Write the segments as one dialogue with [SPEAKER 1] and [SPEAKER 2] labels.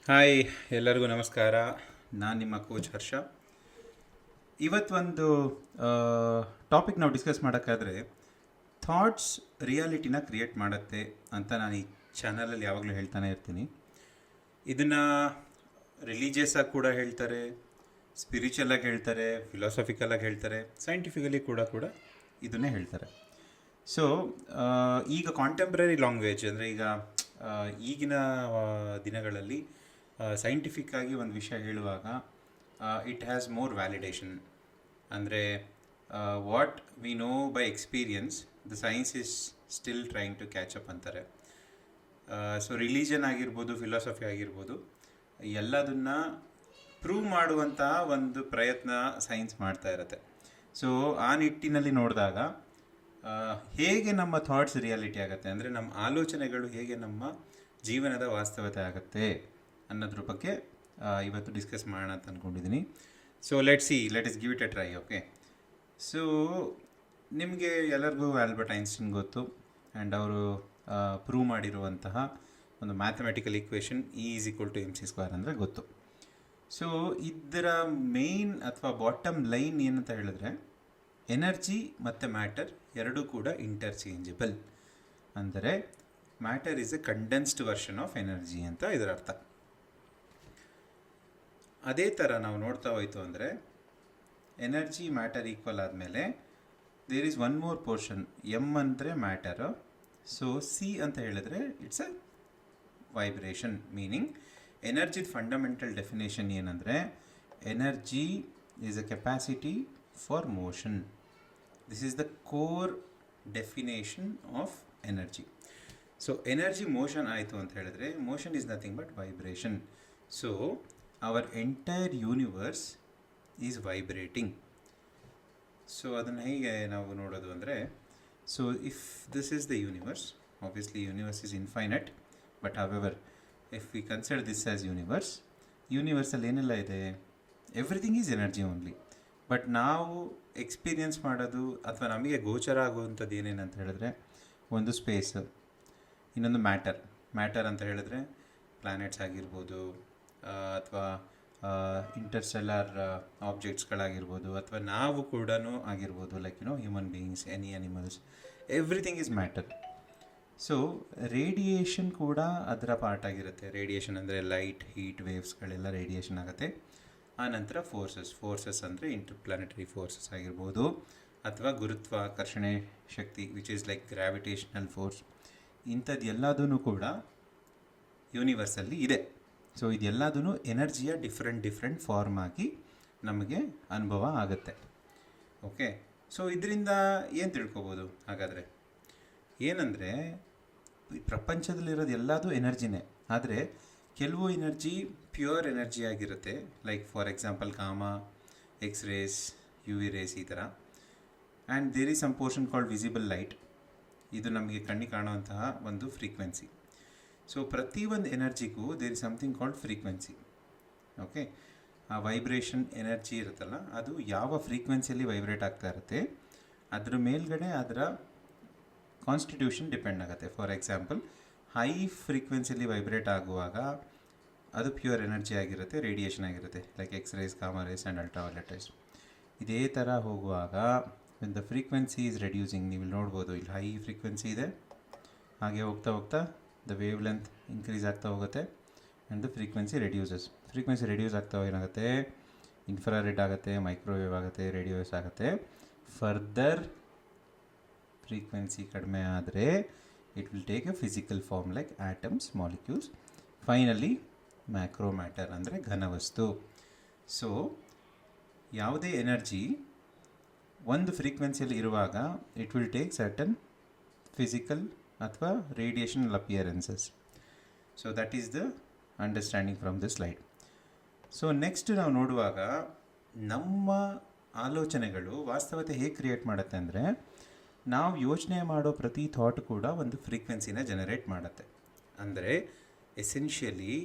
[SPEAKER 1] Hi, ಎಲ್ಲರಿಗೂ ನಮಸ್ಕಾರ. ನಾನು ನಿಮ್ಮ ಕೋಚ್ ಹರ್ಷ. ಇವತ್ತೊಂದು ಟಾಪಿಕ್ ನಾವು ಡಿಸ್ಕಸ್ ಮಾಡೋಕ್ಕಾದರೆ ಥಾಟ್ಸ್ ರಿಯಾಲಿಟಿನ ಕ್ರಿಯೇಟ್ ಮಾಡುತ್ತೆ ಅಂತ ನಾನು ಈ ಚಾನಲಲ್ಲಿ ಯಾವಾಗಲೂ ಹೇಳ್ತಾನೆ ಇರ್ತೀನಿ. ಇದನ್ನು ರಿಲಿಜಿಯಸ್ಸಾಗಿ ಕೂಡ ಹೇಳ್ತಾರೆ, ಸ್ಪಿರಿಚುವಲಾಗಿ ಹೇಳ್ತಾರೆ, ಫಿಲಾಸಫಿಕಲಾಗಿ ಹೇಳ್ತಾರೆ, ಸೈಂಟಿಫಿಕಲಿ ಕೂಡ ಇದನ್ನೇ ಹೇಳ್ತಾರೆ. ಸೊ ಈಗ ಕಾಂಟೆಂಪ್ರರಿ ಲ್ಯಾಂಗ್ವೇಜ್ ಅಂದರೆ ಈಗಿನ ದಿನಗಳಲ್ಲಿ ಸೈಂಟಿಫಿಕ್ ಆಗಿ ಒಂದು ವಿಷಯ ಹೇಳುವಾಗ ಇಟ್ ಹ್ಯಾಸ್ ಮೋರ್ ವ್ಯಾಲಿಡೇಷನ್. ಅಂದರೆ what we know by experience the science is still trying to catch up ಅಂತಾರೆ. ಸೊ ರಿಲಿಜನ್ ಆಗಿರ್ಬೋದು, ಫಿಲಾಸಫಿ ಆಗಿರ್ಬೋದು, ಎಲ್ಲದನ್ನು ಪ್ರೂವ್ ಮಾಡುವಂತಹ ಒಂದು ಪ್ರಯತ್ನ ಸೈನ್ಸ್ ಮಾಡ್ತಾ ಇರುತ್ತೆ. ಸೊ ಆ ನಿಟ್ಟಿನಲ್ಲಿ ನೋಡಿದಾಗ ಹೇಗೆ ನಮ್ಮ ಥಾಟ್ಸ್ ರಿಯಾಲಿಟಿ ಆಗುತ್ತೆ, ಅಂದರೆ ನಮ್ಮ ಆಲೋಚನೆಗಳು ಹೇಗೆ ನಮ್ಮ ಜೀವನದ ವಾಸ್ತವತೆ ಆಗುತ್ತೆ ಅನ್ನೋದ್ರ ಬಗ್ಗೆ ಇವತ್ತು ಡಿಸ್ಕಸ್ ಮಾಡೋಣ ಅಂತ ಅಂದ್ಕೊಂಡಿದ್ದೀನಿ. So let us give it A try. Okay, so ನಿಮಗೆ ಎಲ್ಲರಿಗೂ ಆಲ್ಬರ್ಟ್ ಐನ್ಸ್ಟೀನ್ ಗೊತ್ತು, ಆ್ಯಂಡ್ ಅವರು ಪ್ರೂವ್ ಮಾಡಿರುವಂತಹ ಒಂದು ಮ್ಯಾಥಮೆಟಿಕಲ್ ಈಕ್ವೇಷನ್ E=mc² ಅಂದರೆ ಗೊತ್ತು. ಸೊ ಇದರ ಮೇನ್ ಅಥವಾ ಬಾಟಮ್ ಲೈನ್ ಏನಂತ ಹೇಳಿದ್ರೆ, ಎನರ್ಜಿ ಮತ್ತು ಮ್ಯಾಟರ್ ಎರಡೂ ಕೂಡ ಇಂಟರ್ಚೇಂಜಬಲ್. ಅಂದರೆ matter is a condensed version of energy ಅಂತ ಇದರ ಅರ್ಥ. ಅದೇ ಥರ ನಾವು ನೋಡ್ತಾ ಹೋಯ್ತು ಅಂದರೆ ಎನರ್ಜಿ ಮ್ಯಾಟರ್ ಈಕ್ವಲ್ ಆದಮೇಲೆ there is one more portion. M ಅಂದರೆ ಮ್ಯಾಟರು, ಸೊ ಸಿ ಅಂತ ಹೇಳಿದ್ರೆ ಇಟ್ಸ್ ಎ ವೈಬ್ರೇಷನ್. ಮೀನಿಂಗ್ ಎನರ್ಜಿದ ಫಂಡಮೆಂಟಲ್ ಡೆಫಿನೇಷನ್ ಏನಂದರೆ, energy is a capacity for motion. This is the core definition of energy. So energy motion ಆಯಿತು ಅಂತ ಹೇಳಿದ್ರೆ, motion is nothing but vibration. So hour entire universe is vibrating. So ಅದನ್ನು ಹೇಗೆ ನಾವು ನೋಡೋದು ಅಂದರೆ, so if this is the universe, obviously universe is infinite, but however if we consider this as ಯೂನಿವರ್ಸಲ್ಲಿ ಏನೆಲ್ಲ ಇದೆ, everything is energy only. But ನಾವು experience ಮಾಡೋದು ಅಥವಾ ನಮಗೆ ಗೋಚರ ಆಗುವಂಥದ್ದು ಏನೇನಂತ ಹೇಳಿದ್ರೆ, ಒಂದು ಸ್ಪೇಸ್, ಇನ್ನೊಂದು ಮ್ಯಾಟರ್ ಅಂತ ಹೇಳಿದ್ರೆ ಪ್ಲ್ಯಾನೆಟ್ಸ್ ಆಗಿರ್ಬೋದು, ಅಥವಾ ಇಂಟರ್ಸ್ಟೆಲ್ಲರ್ ಆಬ್ಜೆಕ್ಟ್ಸ್ಗಳಾಗಿರ್ಬೋದು, ಅಥವಾ ನಾವು ಕೂಡ ಆಗಿರ್ಬೋದು, like human beings, any animals, everything is matter. So radiation ಕೂಡ ಅದರ ಪಾರ್ಟ್ ಆಗಿರುತ್ತೆ. ರೇಡಿಯೇಷನ್ ಅಂದರೆ ಲೈಟ್, ಹೀಟ್ ವೇವ್ಸ್ಗಳೆಲ್ಲ ರೇಡಿಯೇಷನ್ ಆಗುತ್ತೆ. ಆನಂತರ ಫೋರ್ಸಸ್ ಅಂದರೆ ಇಂಟರ್ಪ್ಲಾನೆಟರಿ ಫೋರ್ಸಸ್ ಆಗಿರ್ಬೋದು, ಅಥವಾ ಗುರುತ್ವಾಕರ್ಷಣೆ ಶಕ್ತಿ which is like gravitational force. ಇಂಥದ್ದು ಎಲ್ಲದೂ ಕೂಡ ಯೂನಿವರ್ಸಲ್ಲಿ ಇದೆ. ಸೊ ಇದೆಲ್ಲದೂ ಎನರ್ಜಿಯ ಡಿಫ್ರೆಂಟ್ ಫಾರ್ಮ್ ಆಗಿ ನಮಗೆ ಅನುಭವ ಆಗುತ್ತೆ. ಓಕೆ, ಸೊ ಇದರಿಂದ ಏನು ತಿಳ್ಕೊಬೋದು ಹಾಗಾದರೆ? ಏನಂದರೆ, ಈ ಪ್ರಪಂಚದಲ್ಲಿರೋದು ಎಲ್ಲದೂ ಎನರ್ಜಿನೇ. ಆದರೆ ಕೆಲವು ಎನರ್ಜಿ ಪ್ಯೂರ್ ಎನರ್ಜಿ ಆಗಿರುತ್ತೆ, like for example gamma, X rays, UV rays, ಈ ಥರ. And there is some portion called visible light. ಇದು ನಮಗೆ ಕಣ್ಣಿಗೆ ಕಾಣುವಂತಹ ಒಂದು ಫ್ರೀಕ್ವೆನ್ಸಿ. ಸೊ ಪ್ರತಿಯೊಂದು ಎನರ್ಜಿಗೂ there is something called frequency. Okay, ಆ ವೈಬ್ರೇಷನ್ ಎನರ್ಜಿ ಇರುತ್ತಲ್ಲ, ಅದು ಯಾವ ಫ್ರೀಕ್ವೆನ್ಸಿಯಲ್ಲಿ ವೈಬ್ರೇಟ್ ಆಗ್ತಾ ಇರುತ್ತೆ ಅದ್ರ ಮೇಲ್ಗಡೆ ಅದರ ಕಾನ್ಸ್ಟಿಟ್ಯೂಷನ್ ಡಿಪೆಂಡ್ ಆಗುತ್ತೆ. ಫಾರ್ ಎಕ್ಸಾಂಪಲ್, ಹೈ ಫ್ರೀಕ್ವೆನ್ಸಿಯಲ್ಲಿ ವೈಬ್ರೇಟ್ ಆಗುವಾಗ ಅದು ಪ್ಯೂರ್ ಎನರ್ಜಿ ಆಗಿರುತ್ತೆ, ರೇಡಿಯೇಷನ್ ಆಗಿರುತ್ತೆ, like X-race, gamma race and ultraviolet race. ಇದೇ ಥರ ಹೋಗುವಾಗ when the frequency is reducing, ನೀವು ನೋಡ್ಬೋದು ಇಲ್ಲಿ ಹೈ ಫ್ರೀಕ್ವೆನ್ಸಿ ಇದೆ, ಹಾಗೆ ಹೋಗ್ತಾ ದ ವೇವ್ ಲೆಂತ್ ಇನ್ಕ್ರೀಸ್ ಆಗ್ತಾ ಹೋಗುತ್ತೆ, ಆ್ಯಂಡ್ ದ ಫ್ರೀಕ್ವೆನ್ಸಿ ರೆಡ್ಯೂಸ್ ಆಗ್ತಾ ಏನಾಗುತ್ತೆ, ಇನ್ಫ್ರಾರೆಡ್ ಆಗುತ್ತೆ, ಮೈಕ್ರೋವೇವ್ ಆಗುತ್ತೆ, ರೇಡಿಯೋಸ್ ಆಗುತ್ತೆ. ಫರ್ದರ್ ಫ್ರೀಕ್ವೆನ್ಸಿ ಕಡಿಮೆ ಆದರೆ it will take a physical form like atoms, molecules, finally macro matter ಅಂದರೆ ಘನವಸ್ತು. ಸೊ ಯಾವುದೇ ಎನರ್ಜಿ ಒಂದು ಫ್ರೀಕ್ವೆನ್ಸಿಯಲ್ಲಿ ಇರುವಾಗ it will take certain physical ಅಥವಾ radiational appearances. So that is the understanding from this slide. So next ನಾವು ನೋಡುವಾಗ ನಮ್ಮ ಆಲೋಚನೆಗಳು ವಾಸ್ತವತೆ ಹೇಗೆ ಕ್ರಿಯೇಟ್ ಮಾಡುತ್ತೆ ಅಂದರೆ, ನಾವು ಯೋಚನೆ ಮಾಡೋ ಪ್ರತಿ ಥಾಟ್ ಕೂಡ ಒಂದು ಫ್ರೀಕ್ವೆನ್ಸಿನ ಜನರೇಟ್ ಮಾಡುತ್ತೆ. ಅಂದರೆ ಎಸೆನ್ಷಿಯಲಿ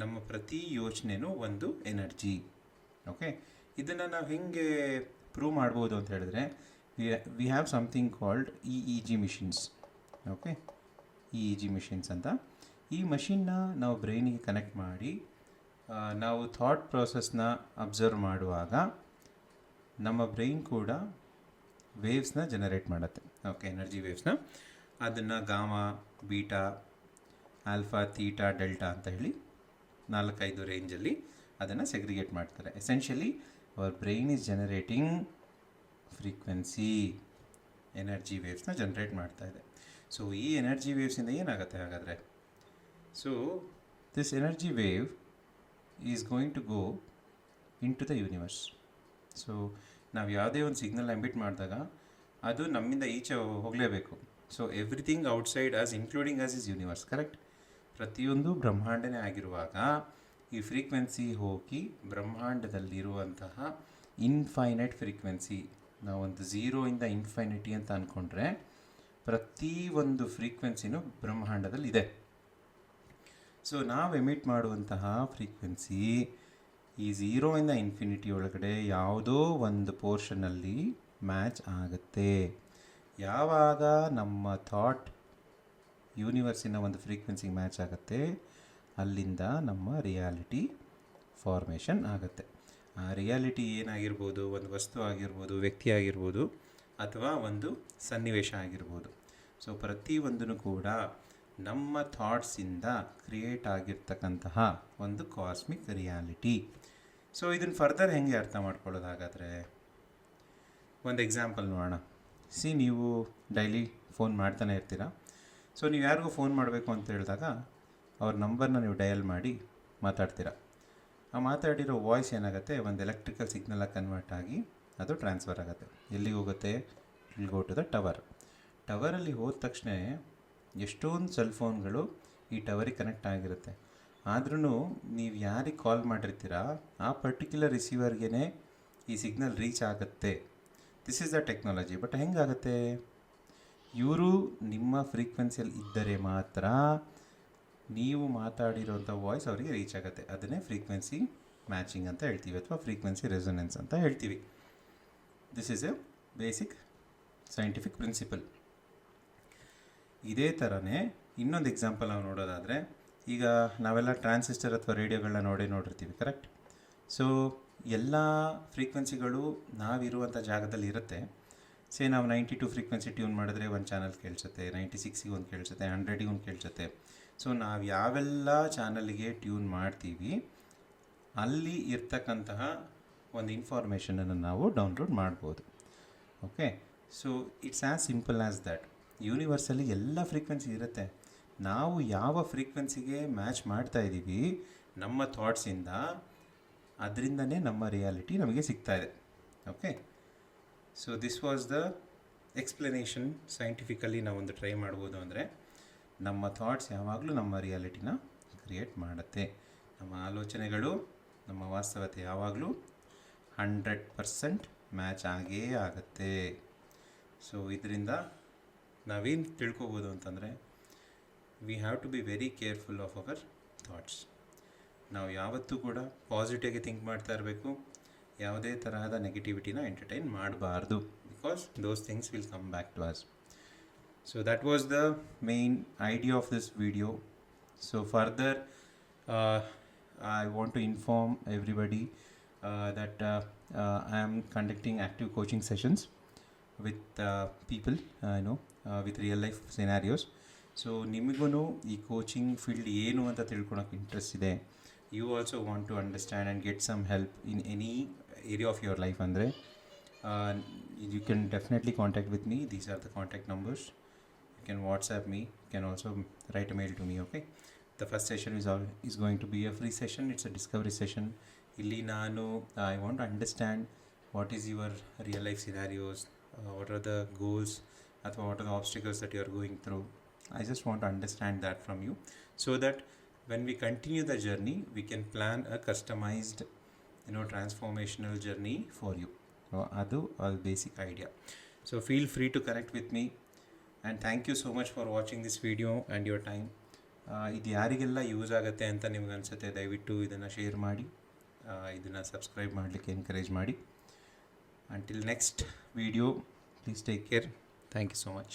[SPEAKER 1] ನಮ್ಮ ಪ್ರತಿ ಯೋಚನೆಯೂ ಒಂದು ಎನರ್ಜಿ. ಓಕೆ, ಇದನ್ನು ನಾವು ಹೇಗೆ ಪ್ರೂವ್ ಮಾಡ್ಬೋದು ಅಂತ ಹೇಳಿದ್ರೆ, we have something called EEG machines. Okay, EEG machines ಅಂತ. ಈ ಮಷಿನ್ನ ನಾವು ಬ್ರೈನಿಗೆ ಕನೆಕ್ಟ್ ಮಾಡಿ ನಾವು ಥಾಟ್ ಪ್ರೋಸೆಸ್ನ ಅಬ್ಸರ್ವ್ ಮಾಡುವಾಗ ನಮ್ಮ ಬ್ರೈನ್ ಕೂಡ ವೇವ್ಸ್ನ ಜನರೇಟ್ ಮಾಡುತ್ತೆ. ಓಕೆ, ಎನರ್ಜಿ ವೇವ್ಸ್ನ. ಅದನ್ನು gamma, beta, alpha, theta, delta ಅಂತ ಹೇಳಿ 4-5 ರೇಂಜಲ್ಲಿ ಅದನ್ನು ಸೆಗ್ರಿಗೇಟ್ ಮಾಡ್ತಾರೆ. Essentially our brain is generating frequency, energy ವೇವ್ಸ್ನ ಜನರೇಟ್ ಮಾಡ್ತಾ ಇದೆ. ಸೊ ಈ ಎನರ್ಜಿ ವೇವ್ಸಿಂದ ಏನಾಗುತ್ತೆ ಹಾಗಾದರೆ? So this energy wave is going to go into the universe. So ನಾವು ಯಾವುದೇ ಒಂದು ಸಿಗ್ನಲ್ ಎಮಿಟ್ ಮಾಡಿದಾಗ ಅದು ನಮ್ಮಿಂದ ಈಚೆ ಹೋಗಲೇಬೇಕು. So everything outside us including us is universe, correct? ಪ್ರತಿಯೊಂದು ಬ್ರಹ್ಮಾಂಡನೇ ಆಗಿರುವಾಗ ಈ ಫ್ರೀಕ್ವೆನ್ಸಿ ಹೋಗಿ ಬ್ರಹ್ಮಾಂಡದಲ್ಲಿರುವಂತಹ ಇನ್ಫೈನೈಟ್ ಫ್ರೀಕ್ವೆನ್ಸಿ, ನಾವೊಂದು 0ಇಂದ ಇನ್ಫೈನಿಟಿ ಅಂತ ಅಂದ್ಕೊಂಡ್ರೆ ಪ್ರತಿಯೊಂದು ಫ್ರೀಕ್ವೆನ್ಸಿನೂ ಬ್ರಹ್ಮಾಂಡದಲ್ಲಿದೆ. ಸೊ ನಾವು ಎಮಿಟ್ ಮಾಡುವಂತಹ ಫ್ರೀಕ್ವೆನ್ಸಿ ಈ 0ಇಂದ ಇನ್ಫಿನಿಟಿ ಒಳಗಡೆ ಯಾವುದೋ ಒಂದು ಪೋರ್ಷನಲ್ಲಿ ಮ್ಯಾಚ್ ಆಗುತ್ತೆ. ಯಾವಾಗ ನಮ್ಮ ಥಾಟ್ ಯೂನಿವರ್ಸಿನ ಒಂದು ಫ್ರೀಕ್ವೆನ್ಸಿಗೆ ಮ್ಯಾಚ್ ಆಗುತ್ತೆ, ಅಲ್ಲಿಂದ ನಮ್ಮ ರಿಯಾಲಿಟಿ ಫಾರ್ಮೇಷನ್ ಆಗುತ್ತೆ. ಆ ರಿಯಾಲಿಟಿ ಏನಾಗಿರ್ಬೋದು? ಒಂದು ವಸ್ತು ಆಗಿರ್ಬೋದು, ವ್ಯಕ್ತಿ ಆಗಿರ್ಬೋದು, ಅಥವಾ ಒಂದು ಸನ್ನಿವೇಶ ಆಗಿರ್ಬೋದು. ಸೊ ಪ್ರತಿಯೊಂದೂ ಕೂಡ ನಮ್ಮ ಥಾಟ್ಸಿಂದ ಕ್ರಿಯೇಟ್ ಆಗಿರ್ತಕ್ಕಂತಹ ಒಂದು ಕಾಸ್ಮಿಕ್ ರಿಯಾಲಿಟಿ. ಸೊ ಇದನ್ನು ಫರ್ದರ್ ಹೆಂಗೆ ಅರ್ಥ ಮಾಡ್ಕೊಳ್ಳೋದು ಹಾಗಾದರೆ? ಒಂದು ಎಕ್ಸಾಂಪಲ್ ನೋಡೋಣ. ನೀವು ಡೈಲಿ ಫೋನ್ ಮಾಡ್ತಾನೆ ಇರ್ತೀರ. ಸೊ ನೀವು ಯಾರಿಗೂ ಫೋನ್ ಮಾಡಬೇಕು ಅಂತ ಹೇಳಿದಾಗ ಅವ್ರ ನಂಬರ್ನ ನೀವು ಡಯಲ್ ಮಾಡಿ ಮಾತಾಡ್ತೀರ. ಆ ಮಾತಾಡಿರೋ ವಾಯ್ಸ್ ಏನಾಗುತ್ತೆ? ಒಂದು ಎಲೆಕ್ಟ್ರಿಕಲ್ ಸಿಗ್ನಲಾಗಿ ಕನ್ವರ್ಟ್ ಆಗಿ ಅದು ಟ್ರಾನ್ಸ್ಫರ್ ಆಗುತ್ತೆ. ಎಲ್ಲಿಗೆ ಹೋಗುತ್ತೆ? ಇಲ್ ಗೋ ಟು ದ ಟವರ್. ಟವರಲ್ಲಿ ಹೋದ ತಕ್ಷಣ ಎಷ್ಟೊಂದು ಸೆಲ್ ಫೋನ್ಗಳು ಈ ಟವರಿಗೆ ಕನೆಕ್ಟ್ ಆಗಿರುತ್ತೆ. ಆದ್ರೂ ನೀವು ಯಾರಿಗೆ ಕಾಲ್ ಮಾಡಿರ್ತೀರ ಆ ಪರ್ಟಿಕ್ಯುಲರ್ ರಿಸೀವರ್ಗೆ ಈ ಸಿಗ್ನಲ್ ರೀಚ್ ಆಗುತ್ತೆ. This is the technology. But ಹೆಂಗಾಗುತ್ತೆ? ಇವರು ನಿಮ್ಮ ಫ್ರೀಕ್ವೆನ್ಸಿಯಲ್ಲಿ ಇದ್ದರೆ ಮಾತ್ರ ನೀವು ಮಾತಾಡಿರೋಂಥ ವಾಯ್ಸ್ ಅವರಿಗೆ ರೀಚ್ ಆಗುತ್ತೆ. ಅದನ್ನೇ ಫ್ರೀಕ್ವೆನ್ಸಿ ಮ್ಯಾಚಿಂಗ್ ಅಂತ ಹೇಳ್ತೀವಿ, ಅಥವಾ ಫ್ರೀಕ್ವೆನ್ಸಿ ರೆಸೊನೆನ್ಸ್ ಅಂತ ಹೇಳ್ತೀವಿ. This is a basic scientific principle. ಇದೇ ಥರನೇ ಇನ್ನೊಂದು ಎಕ್ಸಾಂಪಲ್ ನಾವು ನೋಡೋದಾದರೆ, ಈಗ ನಾವೆಲ್ಲ ಟ್ರಾನ್ಸಿಸ್ಟರ್ ಅಥವಾ ರೇಡಿಯೋಗಳನ್ನ ನೋಡಿರ್ತೀವಿ, ಕರೆಕ್ಟ್? ಸೊ ಎಲ್ಲ ಫ್ರೀಕ್ವೆನ್ಸಿಗಳು ನಾವಿರುವಂಥ ಜಾಗದಲ್ಲಿ ಇರುತ್ತೆ. ನಾವು 92 ಫ್ರೀಕ್ವೆನ್ಸಿ ಟ್ಯೂನ್ ಮಾಡಿದ್ರೆ ಒಂದು ಚಾನಲ್ ಕೇಳಿಸುತ್ತೆ, 96ಗೆ ಒಂದು ಕೇಳಿಸುತ್ತೆ, 100ಗೆ ಒಂದು ಕೇಳಿಸುತ್ತೆ. ಸೊ ನಾವು ಯಾವೆಲ್ಲ ಚಾನಲ್ಗೆ ಟ್ಯೂನ್ ಮಾಡ್ತೀವಿ ಅಲ್ಲಿ ಇರ್ತಕ್ಕಂತಹ ಒಂದು ಇನ್ಫಾರ್ಮೇಷನನ್ನು ನಾವು ಡೌನ್ಲೋಡ್ ಮಾಡ್ಬೋದು. Okay, so it's as simple as that. ಯೂನಿವರ್ಸಲ್ಲಿ ಎಲ್ಲ ಫ್ರೀಕ್ವೆನ್ಸಿ ಇರುತ್ತೆ. ನಾವು ಯಾವ ಫ್ರೀಕ್ವೆನ್ಸಿಗೆ ಮ್ಯಾಚ್ ಮಾಡ್ತಾ ಇದ್ದೀವಿ ನಮ್ಮ ಥಾಟ್ಸಿಂದ, ಅದರಿಂದನೇ ನಮ್ಮ ರಿಯಾಲಿಟಿ ನಮಗೆ ಸಿಗ್ತಾ ಇದೆ. Okay, so this was the explanation. Scientifically ನಾವೊಂದು ಟ್ರೈ ಮಾಡ್ಬೋದು ಅಂದರೆ, ನಮ್ಮ ಥಾಟ್ಸ್ ಯಾವಾಗಲೂ ನಮ್ಮ ರಿಯಾಲಿಟಿನ ಕ್ರಿಯೇಟ್ ಮಾಡುತ್ತೆ. ನಮ್ಮ ಆಲೋಚನೆಗಳು ನಮ್ಮ ವಾಸ್ತವತೆ ಯಾವಾಗಲೂ 100% ಮ್ಯಾಚ್ ಆಗೇ ಆಗುತ್ತೆ. ಸೊ ಇದರಿಂದ ನಾವೇನು ತಿಳ್ಕೊಬೋದು ಅಂತಂದರೆ, we have to be very careful of our thoughts. ನಾವು ಯಾವತ್ತೂ ಕೂಡ ಪಾಸಿಟಿವಾಗಿ ಥಿಂಕ್ ಮಾಡ್ತಾ ಇರಬೇಕು. ಯಾವುದೇ ತರಹದ ನೆಗೆಟಿವಿಟಿನ ಎಂಟರ್ಟೈನ್ ಮಾಡಬಾರ್ದು, because those things will come back to us. So that was the main idea of this video. So further I want to inform everybody that I am conducting active coaching sessions with people with real life scenarios. So ನಿಮಗೂ ಈ coaching field ಏನು ಅಂತ ತಿಳ್ಕೊಳಕ್ಕೆ interest ಇದೆ, you also want to understand and get some help in any area of your life ಅಂದರೆ you can definitely contact with me. These are the contact numbers. You can WhatsApp me. You can also write a mail to me. Okay, the first session is going to be a free session. It's a discovery session. Illi nanu I want to understand what is your real life scenarios, what are the goals, athwa what are the obstacles that you are going through. I just want to understand that from you, so that when we continue the journey we can plan a customized transformational journey for you. So adu all basic idea. So feel free to connect with me. And thank you so much for watching this video and your time. ಇದು ಯಾರಿಗೆಲ್ಲ use ಆಗುತ್ತೆ ಅಂತ ನಿಮ್ಗೆ ಅನಿಸುತ್ತೆ, ದಯವಿಟ್ಟು ಇದನ್ನು share ಮಾಡಿ, ಇದನ್ನು ಸಬ್ಸ್ಕ್ರೈಬ್ ಮಾಡಲಿಕ್ಕೆ ಎನ್ಕರೇಜ್ ಮಾಡಿ. Until next video, please take care. Thank you so much.